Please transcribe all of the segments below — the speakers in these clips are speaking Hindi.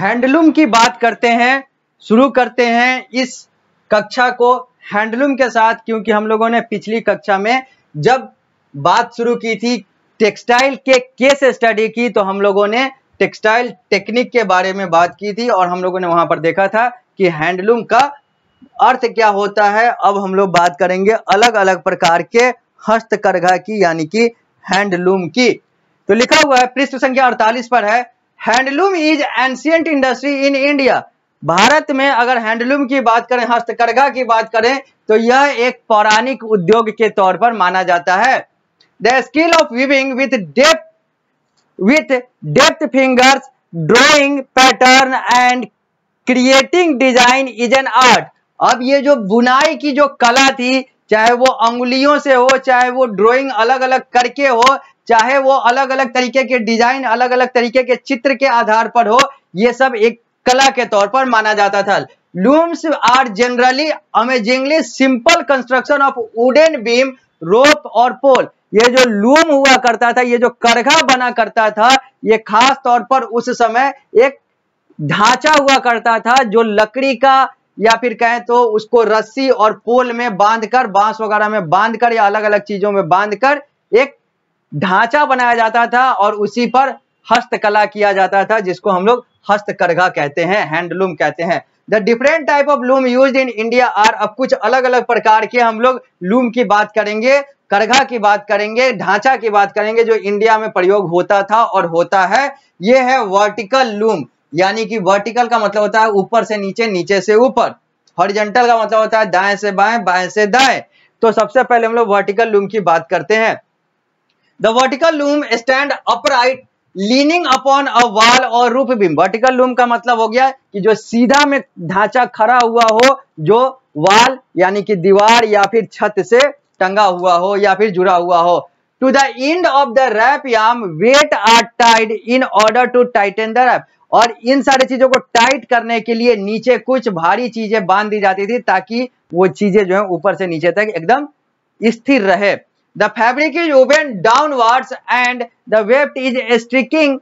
हैंडलूम की बात करते हैं, शुरू करते हैं इस कक्षा को हैंडलूम के साथ, क्योंकि हम लोगों ने पिछली कक्षा में जब बात शुरू की थी टेक्सटाइल के केस स्टडी की, तो हम लोगों ने टेक्सटाइल टेक्निक के बारे में बात की थी और हम लोगों ने वहां पर देखा था कि हैंडलूम का अर्थ क्या होता है। अब हम लोग बात करेंगे अलग अलग प्रकार के हस्तकरघा की, यानी कि हैंडलूम की। तो लिखा हुआ है पृष्ठ संख्या 48 पर है, handloom is ancient industry in India. Bharat में अगर हैंडलूम की बात करें, हस्तकरघा की बात करें, तो यह एक पौराणिक उद्योग के तौर पर माना जाता है। The skill of weaving with depth fingers, drawing pattern and creating design is an art. अब ये जो बुनाई की जो कला थी, चाहे वो अंगुलियों से हो, चाहे वो ड्राइंग अलग अलग करके हो, चाहे वो अलग अलग तरीके के डिजाइन, अलग अलग तरीके के चित्र के आधार पर हो, ये सब एक कला के तौर पर माना जाता था। Looms are generally amazingly simple construction of wooden beam, rope और पोल। ये जो लूम हुआ करता था, ये जो करघा बना करता था, ये खास तौर पर उस समय एक ढांचा हुआ करता था जो लकड़ी का, या फिर कहें तो उसको रस्सी और पोल में बांधकर, बांस वगैरह में बांधकर या अलग अलग चीजों में बांधकर एक ढांचा बनाया जाता था और उसी पर हस्तकला किया जाता था, जिसको हम लोग हस्तकरघा कहते हैं, हैंडलूम कहते हैं। The different type of loom used in India are. अब कुछ अलग अलग प्रकार के हम लोग लूम की बात करेंगे, करघा की बात करेंगे, ढांचा की बात करेंगे जो इंडिया में प्रयोग होता था और होता है। ये है वर्टिकल लूम, यानी कि वर्टिकल का मतलब होता है ऊपर से नीचे, नीचे से ऊपर। हॉरिजॉन्टल का मतलब होता है दाएं से बाएं, बाएं से दाएं। तो सबसे पहले हम लोग वर्टिकल लूम की बात करते हैं। The vertical loom stand upright leaning upon a wall और रूफ बीम। वर्टिकल लूम का मतलब हो गया कि जो सीधा में ढांचा खड़ा हुआ हो, जो वॉल यानी कि दीवार या फिर छत से टंगा हुआ हो या फिर जुड़ा हुआ हो। To the end of the warp yarn weight are tied in order to tighten the warp. और इन सारी चीजों को टाइट करने के लिए नीचे कुछ भारी चीजें बांध दी जाती थी ताकि वो चीजें जो है ऊपर से नीचे तक एकदम स्थिर रहे। The fabric is woven downwards and the weft is sticking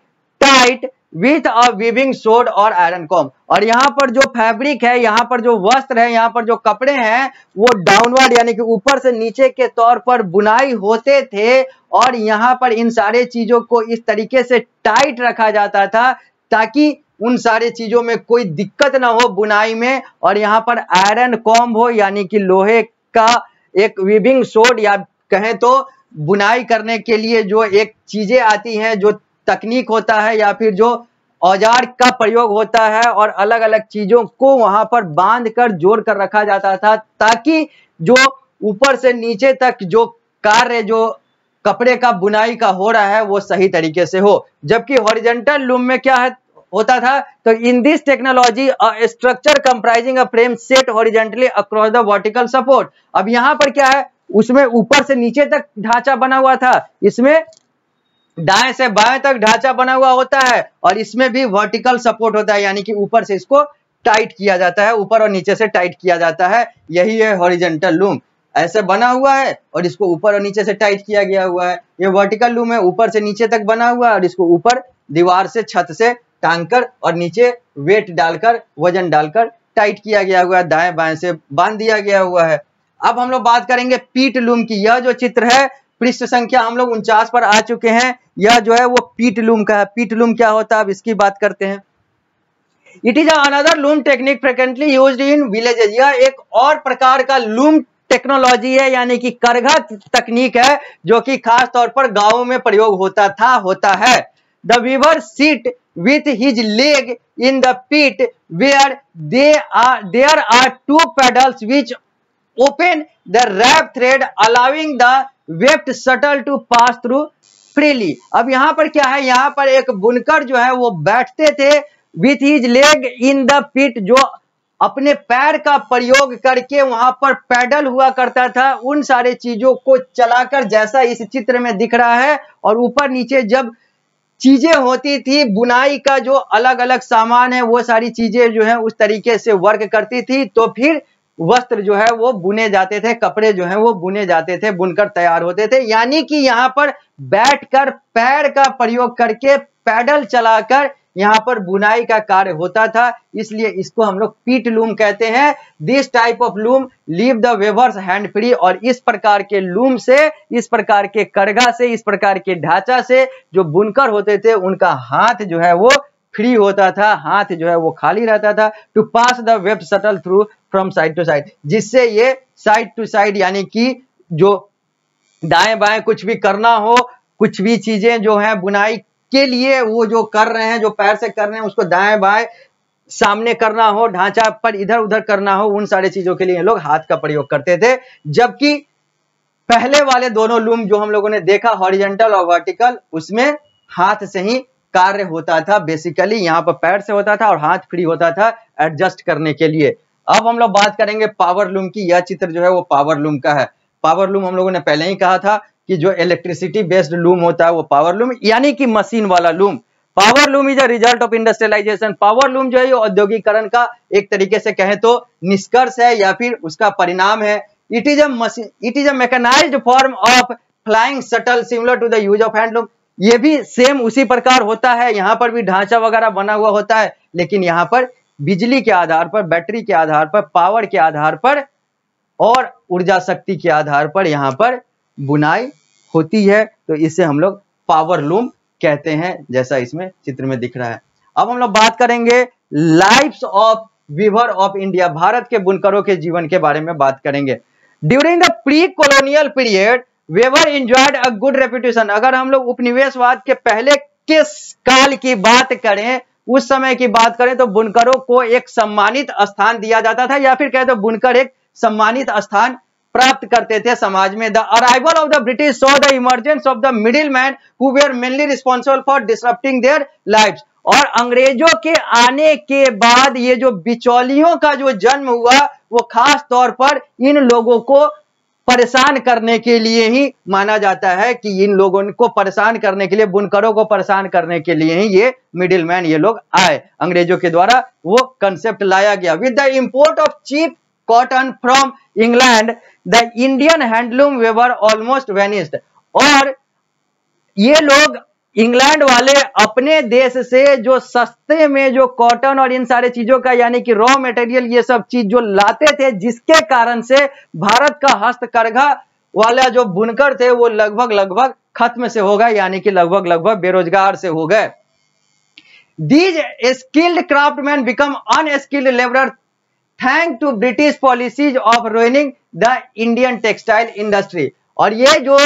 tight with a weaving sword और iron comb। और यहाँ पर जो फैब्रिक है, यहाँ पर जो वस्त्र है, यहाँ पर जो कपड़े हैं, वो डाउनवर्ड यानी कि ऊपर से नीचे के तौर पर बुनाई होते थे और यहाँ पर इन सारे चीजों को इस तरीके से टाइट रखा जाता था ताकि उन सारे चीजों में कोई दिक्कत ना हो बुनाई में। और यहाँ पर आयरन कॉम्ब हो, यानी कि लोहे का एक वीविंग सोड, या कहें तो बुनाई करने के लिए जो एक चीजें आती हैं, जो तकनीक होता है या फिर जो औजार का प्रयोग होता है, और अलग अलग चीजों को वहां पर बांध कर जोड़ कर रखा जाता था ताकि जो ऊपर से नीचे तक जो कार्य जो कपड़े का बुनाई का हो रहा है वो सही तरीके से हो। जबकि हॉरिजॉन्टल लूम में क्या है होता था, तो in this technology a structure comprising a frame set horizontally across the vertical support. अब यहाँ पर क्या है, उसमें ऊपर से नीचे तक ढांचा बना हुआ था, इसमें दाएं से बाएं तक ढांचा बना हुआ होता है और इसमें भी वर्टिकल सपोर्ट होता है, यानी कि ऊपर से इसको टाइट किया जाता है, ऊपर और नीचे से टाइट किया जाता है। यही है हॉरिजॉन्टल लूम, ऐसे बना हुआ है और इसको ऊपर और नीचे से टाइट किया गया हुआ है। ये वर्टिकल लूम है, ऊपर से नीचे तक बना हुआ है और इसको ऊपर दीवार से, छत से टांग कर और नीचे वेट डालकर, वजन डालकर टाइट किया गया हुआ है, दाएं बाएं से बांध दिया गया हुआ है। अब हम लोग बात करेंगे पीट लूम की। यह जो चित्र है पृष्ठ संख्या हम लोग 49 पर आ चुके हैं, यह जो है वो पीट लूम का है। पीट लूम क्या होता है, अब इसकी बात करते हैं। It is another loom technique frequently used in villages. यह एक और प्रकार का लूम टेक्नोलॉजी है, यानी कि करघा तकनीक है, जो कि खास तौर पर गांवों में प्रयोग होता है। The weaver sit with his leg in the pit where there are two paddles which open the wrap thread allowing the weft shuttle to pass through freely। अब यहाँ पर क्या है, यहाँ पर एक बुनकर जो है वो बैठते थे with his leg in the pit, जो अपने पैर का प्रयोग करके वहां पर पैडल हुआ करता था, उन सारे चीजों को चलाकर, जैसा इस चित्र में दिख रहा है। और ऊपर नीचे जब चीजें होती थी, बुनाई का जो अलग अलग सामान है वो सारी चीजें जो है उस तरीके से वर्क करती थी, तो फिर वस्त्र जो है वो बुने जाते थे, कपड़े जो है वो बुने जाते थे, बुनकर तैयार होते थे। यानी कि यहाँ पर बैठकर पैर का प्रयोग करके पैडल चलाकर यहाँ पर बुनाई का कार्य होता था, इसलिए इसको हम लोग पीट लूम कहते हैं। This type of loom leave the weavers hand free, और इस प्रकार के लूम से, इस प्रकार के करघा से, इस प्रकार के ढांचा से जो बुनकर होते थे उनका हाथ जो है वो फ्री होता था, हाथ जो है वो खाली रहता था। To pass the weft shuttle through from side to side, जिससे ये साइड टू साइड यानी कि जो दाएं बाएं कुछ भी करना हो, कुछ भी चीजें जो है बुनाई के लिए वो जो कर रहे हैं, जो पैर से कर रहे हैं उसको दाएं बाएं सामने करना हो, ढांचा पर इधर उधर करना हो, उन सारे चीजों के लिए लोग हाथ का प्रयोग करते थे। जबकि पहले वाले दोनों लूम जो हम लोगों ने देखा हॉरिजॉन्टल और वर्टिकल, उसमें हाथ से ही कार्य होता था। बेसिकली यहाँ पर पैर से होता था और हाथ फ्री होता था एडजस्ट करने के लिए। अब हम लोग बात करेंगे पावर लूम की। यह चित्र जो है वो पावर लूम का है। पावर लूम हम लोगों ने पहले ही कहा था कि जो इलेक्ट्रिसिटी बेस्ड लूम होता है वो पावर लूम, यानी कि मशीन वाला loom. Power loom is a result of industrialisation. Power loom जो है औद्योगिकरण का एक तरीके से कहें तो निष्कर्ष है या फिर उसका परिणाम है। It is a mechanised form of flying shuttle similar to the use of handloom. ये भी सेम उसी प्रकार होता है, यहाँ पर भी ढांचा वगैरह बना हुआ होता है, लेकिन यहाँ पर बिजली के आधार पर, बैटरी के आधार पर, पावर के आधार पर और ऊर्जा शक्ति के आधार पर यहाँ पर बुनाई होती है। तो इसे हम लोग पावर लूम कहते हैं, जैसा इसमें चित्र में दिख रहा है। अब हम लोग बात करेंगे lifes of weaver of India, Bharat के बुनकरों के जीवन के बारे में बात करेंगे। During the pre colonial period weaver enjoyed a good reputation. अगर हम लोग उपनिवेशवाद के पहले के काल की बात करें, उस समय की बात करें, तो बुनकरों को एक सम्मानित स्थान दिया जाता था, या फिर कहें तो बुनकर एक सम्मानित स्थान प्राप्त करते थे समाज में। The arrival of the British saw the emergence of the middle man who were mainly responsible for disrupting their lives. और अंग्रेजों के आने के बाद ये जो बिचौलियों का जो जन्म हुआ, वो खास तौर पर इन लोगों को परेशान करने के लिए ही माना जाता है कि इन लोगों को परेशान करने के लिए, बुनकरों को परेशान करने के लिए ही ये मिडिल मैन ये लोग आए। अंग्रेजों के द्वारा वो कंसेप्ट लाया गया। With the import of cheap cotton from England the Indian handloom weaver almost vanished. और ये लोग इंग्लैंड वाले अपने देश से जो सस्ते में जो कॉटन और इन सारे चीजों का यानी कि रॉ मटेरियल ये सब चीज जो लाते थे, जिसके कारण से भारत का हस्तकरघा वाला जो बुनकर थे वो लगभग खत्म से हो गए, यानी कि लगभग बेरोजगार से हो गए। These skilled craftsman become unskilled labourer thank to British policies of ruining the Indian textile industry. और ये जो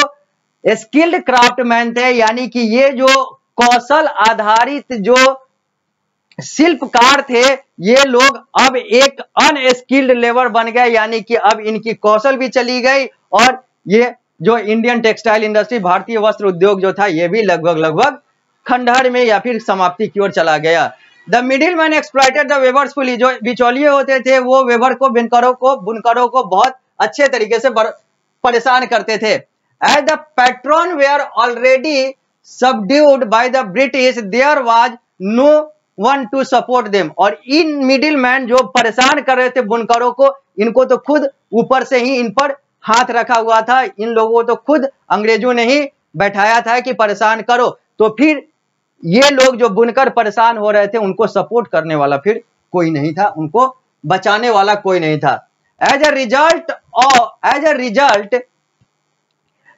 स्किल्ड क्राफ्टमैन थे, यानी कि ये जो कौशल आधारित जो शिल्पकार थे, ये लोग अब एक अनस्किल्ड लेबर बन गए, यानी कि अब इनकी कौशल भी चली गई और ये जो इंडियन टेक्सटाइल इंडस्ट्री, भारतीय वस्त्र उद्योग जो था, ये भी लगभग खंडहर में या फिर समाप्ति की ओर चला गया। The middle man exploited the weavers fully. जो बिचौलिए होते थे वो वेबर को, बुनकरों को बहुत अच्छे तरीके से परेशान करते थे। As the patron were already subdued by the British, there was no one to support them। और इन मिडिल मैन जो परेशान कर रहे थे बुनकरों को, इनको तो खुद ऊपर से ही इन पर हाथ रखा हुआ था, इन लोगों को तो खुद अंग्रेजों ने ही बैठाया था कि परेशान करो। तो फिर ये लोग जो बुनकर परेशान हो रहे थे, उनको सपोर्ट करने वाला फिर कोई नहीं था, उनको बचाने वाला कोई नहीं था। As a result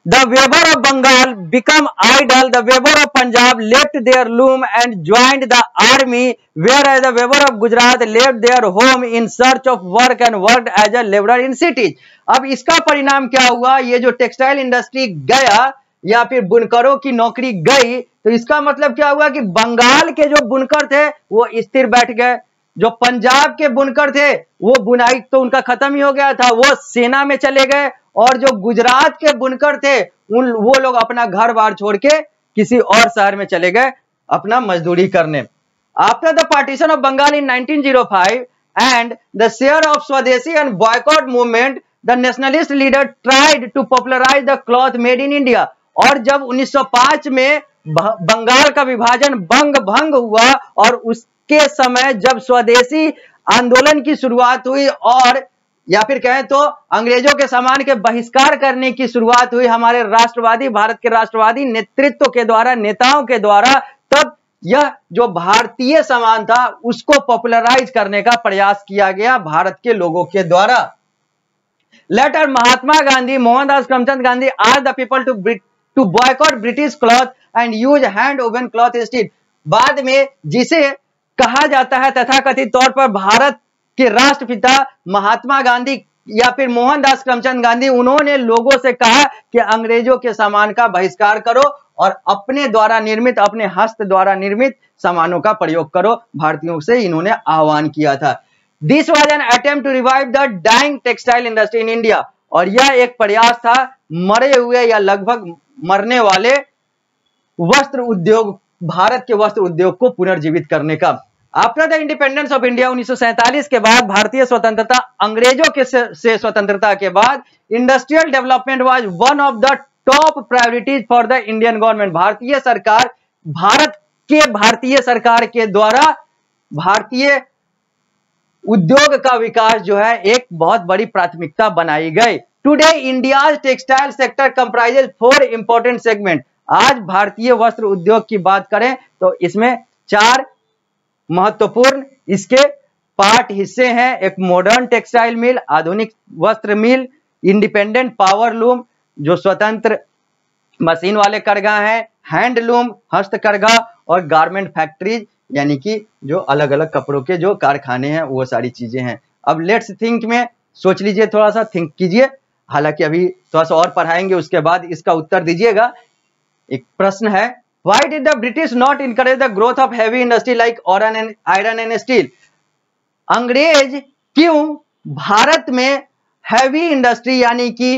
the weaver of Bengal became idle. The weaver of Punjab left their loom and joined the army, whereas the weaver of Gujarat left their home in search of work and worked as a laborer in cities। अब इसका परिणाम क्या हुआ? ये जो टेक्सटाइल इंडस्ट्री गया या फिर बुनकरों की नौकरी गई, तो इसका मतलब क्या हुआ कि बंगाल के जो बुनकर थे वो स्थिर बैठ गए। जो पंजाब के बुनकर थे वो बुनाई तो उनका खत्म ही हो गया था, वो सेना में चले गए। और जो गुजरात के बुनकर थे वो लोग अपना घर बार छोड़ के किसी और शहर में चले गए अपना मजदूरी करने। After the partition of Bengal in 1905 and the share of swadeshi and boycott movement, the nationalist leader tried to popularise the cloth made in India. और जब 1905 में बंगाल का विभाजन भंग हुआ और उसके समय जब स्वदेशी आंदोलन की शुरुआत हुई और या फिर कहें तो अंग्रेजों के सामान के बहिष्कार करने की शुरुआत हुई हमारे राष्ट्रवादी, भारत के राष्ट्रवादी नेतृत्व के द्वारा, नेताओं के द्वारा, तब यह जो भारतीय सामान था उसको पॉपुलराइज करने का प्रयास किया गया भारत के लोगों के द्वारा। Later Mahatma Gandhi, Mohandas Karamchand Gandhi are the people to boycott British cloth and use hand woven cloth instead. बाद में जिसे कहा जाता है तथाकथित तौर पर भारत के राष्ट्रपिता महात्मा गांधी या फिर मोहनदास करमचंद गांधी, उन्होंने लोगों से कहा कि अंग्रेजों के सामान का बहिष्कार करो और अपने द्वारा निर्मित, अपने हस्त द्वारा निर्मित सामानों का प्रयोग करो। भारतीयों से इन्होंने आह्वान किया था। This was an attempt to revive the dying textile industry in India. और यह एक प्रयास था मरे हुए या लगभग मरने वाले वस्त्र उद्योग, भारत के वस्त्र उद्योग को पुनर्जीवित करने का। After the independence of India 1947 के बाद, भारतीय स्वतंत्रता, अंग्रेजों के से स्वतंत्रता के बाद, industrial development was one of the top priorities for the Indian government. भारतीय सरकार, भारतीय सरकार के द्वारा भारतीय उद्योग का विकास जो है एक बहुत बड़ी प्राथमिकता बनाई गई। Today India's textile sector comprises 4 important segment. आज भारतीय वस्त्र उद्योग की बात करें तो इसमें 4 महत्वपूर्ण इसके पार्ट हिस्से हैं। एक मॉडर्न टेक्सटाइल मिल, आधुनिक वस्त्र मिल, इंडिपेंडेंट पावर लूम जो स्वतंत्र मशीन वाले करघा हैं, हैंडलूम हस्तकरघा, और गारमेंट फैक्ट्रीज यानी कि जो अलग अलग कपड़ों के जो कारखाने हैं वो सारी चीजें हैं। अब लेट्स थिंक में सोच लीजिए, थोड़ा सा थिंक कीजिए, हालांकि अभी थोड़ा सा और पढ़ाएंगे उसके बाद इसका उत्तर दीजिएगा। एक प्रश्न है, Why did the British not encourage the growth of heavy industry like iron and steel? अंग्रेज क्यों भारत में हैवी इंडस्ट्री यानी कि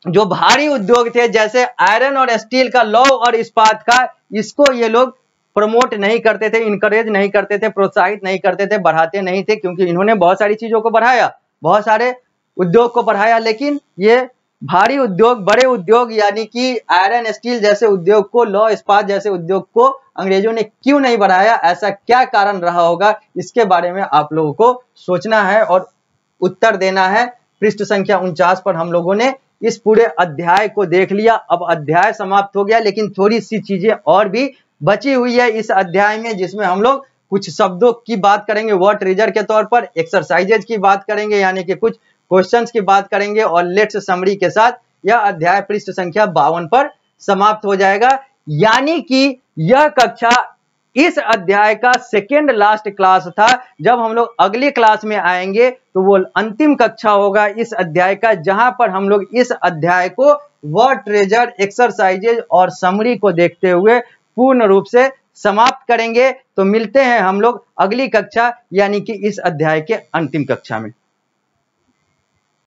जो भारी उद्योग थे जैसे आयरन और स्टील का, लौह और इस्पात का, इसको ये लोग प्रमोट नहीं करते थे, इनकरेज नहीं करते थे, प्रोत्साहित नहीं करते थे, बढ़ाते नहीं थे? क्योंकि इन्होंने बहुत सारी चीजों को बढ़ाया, बहुत सारे उद्योग को बढ़ाया, लेकिन ये भारी उद्योग, बड़े उद्योग यानी कि आयरन स्टील जैसे उद्योग को, लौह इस्पात जैसे उद्योग को अंग्रेजों ने क्यों नहीं बढ़ाया? ऐसा क्या कारण रहा होगा? इसके बारे में आप लोगों को सोचना है और उत्तर देना है। पृष्ठ संख्या 49 पर हम लोगों ने इस पूरे अध्याय को देख लिया। अब अध्याय समाप्त हो गया, लेकिन थोड़ी सी चीजें और भी बची हुई है इस अध्याय में, जिसमें हम लोग कुछ शब्दों की बात करेंगे वर्ड ट्रेजर के तौर पर, एक्सरसाइजेज की बात करेंगे यानी कि कुछ क्वेश्चंस की बात करेंगे, और लेट्स समरी के साथ यह अध्याय पृष्ठ संख्या 52 पर समाप्त हो जाएगा। यानी कि यह कक्षा इस अध्याय का सेकेंड लास्ट क्लास था। जब हम लोग अगली क्लास में आएंगे तो वो अंतिम कक्षा होगा इस अध्याय का, जहां पर हम लोग इस अध्याय को वर्ड ट्रेजर, एक्सरसाइजेज और समरी को देखते हुए पूर्ण रूप से समाप्त करेंगे। तो मिलते हैं हम लोग अगली कक्षा यानी कि इस अध्याय के अंतिम कक्षा में।